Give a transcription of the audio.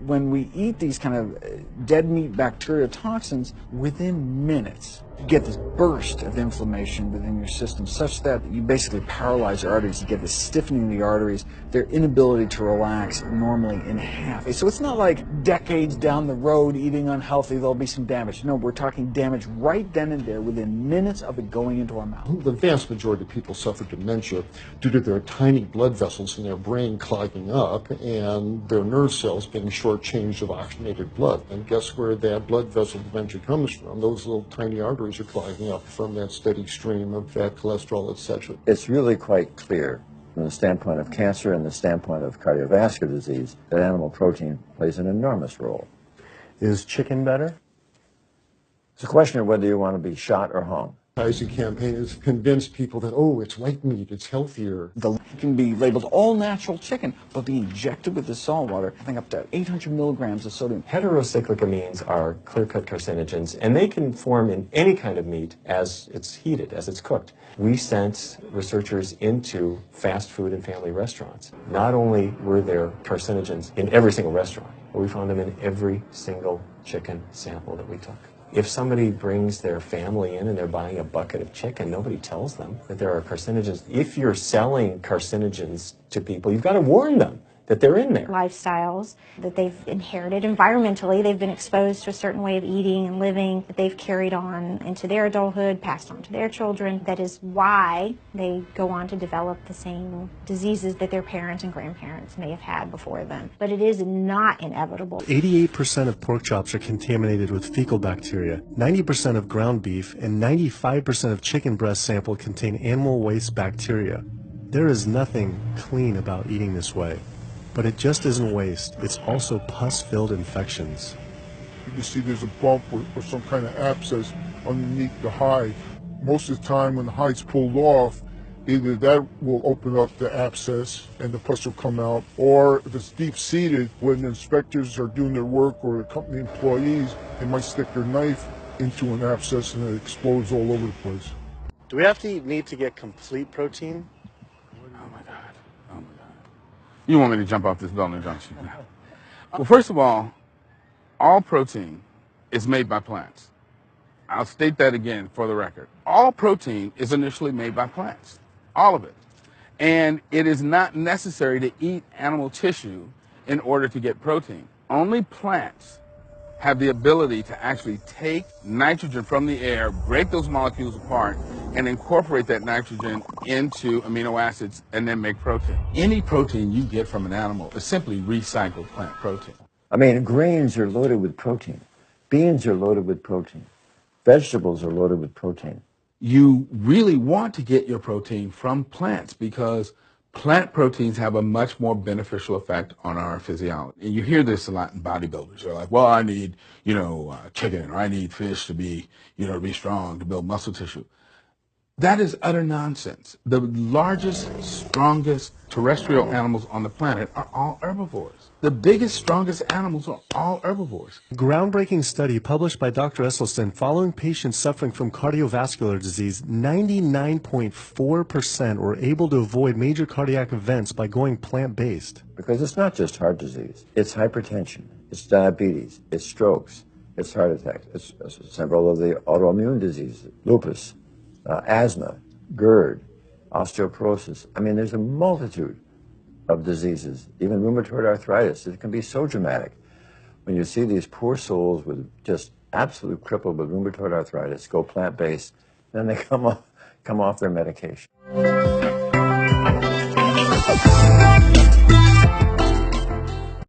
When we eat these kind of dead meat bacteria toxins, within minutes, you get this burst of inflammation within your system such that you basically paralyze your arteries. You get this stiffening of the arteries, their inability to relax normally in half. So it's not like decades down the road eating unhealthy, there'll be some damage. No, we're talking damage right then and there within minutes of it going into our mouth. The vast majority of people suffer dementia due to their tiny blood vessels in their brain clogging up and their nerve cells being shortchanged of oxygenated blood. And guess where that blood vessel dementia comes from? Those little tiny arteries are clogging up from that steady stream of fat, cholesterol, etc. It's really quite clear from the standpoint of cancer and the standpoint of cardiovascular disease that animal protein plays an enormous role. Is chicken better? It's a question of whether you want to be shot or hung. The advertising campaign has convinced people that, oh, it's white meat, it's healthier. It can be labeled all natural chicken, but be injected with the salt water, having up to 800 milligrams of sodium. Heterocyclic amines are clear-cut carcinogens, and they can form in any kind of meat as it's heated, as it's cooked. We sent researchers into fast food and family restaurants. Not only were there carcinogens in every single restaurant, but we found them in every single chicken sample that we took. If somebody brings their family in and they're buying a bucket of chicken, nobody tells them that there are carcinogens. If you're selling carcinogens to people, you've got to warn them that they're in there. Lifestyles that they've inherited environmentally, they've been exposed to a certain way of eating and living that they've carried on into their adulthood, passed on to their children. That is why they go on to develop the same diseases that their parents and grandparents may have had before them. But it is not inevitable. 88% of pork chops are contaminated with fecal bacteria. 90% of ground beef and 95% of chicken breast sample contain animal waste bacteria. There is nothing clean about eating this way. But it just isn't waste. It's also pus-filled infections. You can see there's a bump or some kind of abscess underneath the hide. Most of the time when the hide's pulled off, either that will open up the abscess and the pus will come out, or if it's deep-seated, when the inspectors are doing their work or the company employees, they might stick their knife into an abscess and it explodes all over the place. Do we have to eat meat to get complete protein? Oh my God. Oh my God. You want me to jump off this building, don't you? Well, first of all protein is made by plants. I'll state that again for the record. All protein is initially made by plants. All of it. And it is not necessary to eat animal tissue in order to get protein. Only plants have the ability to actually take nitrogen from the air, break those molecules apart, and incorporate that nitrogen into amino acids and then make protein. Any protein you get from an animal is simply recycled plant protein. I mean, grains are loaded with protein. Beans are loaded with protein. Vegetables are loaded with protein. You really want to get your protein from plants because plant proteins have a much more beneficial effect on our physiology. And you hear this a lot in bodybuilders. They're like, well, I need, chicken, or I need fish to be, to be strong, to build muscle tissue. That is utter nonsense. The largest, strongest terrestrial animals on the planet are all herbivores. The biggest, strongest animals are all herbivores. A groundbreaking study published by Dr. Esselstyn following patients suffering from cardiovascular disease, 99.4% were able to avoid major cardiac events by going plant-based. Because it's not just heart disease. It's hypertension. It's diabetes. It's strokes. It's heart attacks. It's several of the autoimmune diseases, lupus, asthma, GERD, osteoporosis. I mean, there's a multitude of diseases, even rheumatoid arthritis. It can be so dramatic. When you see these poor souls with just absolute crippled with rheumatoid arthritis go plant-based, then they come off their medication.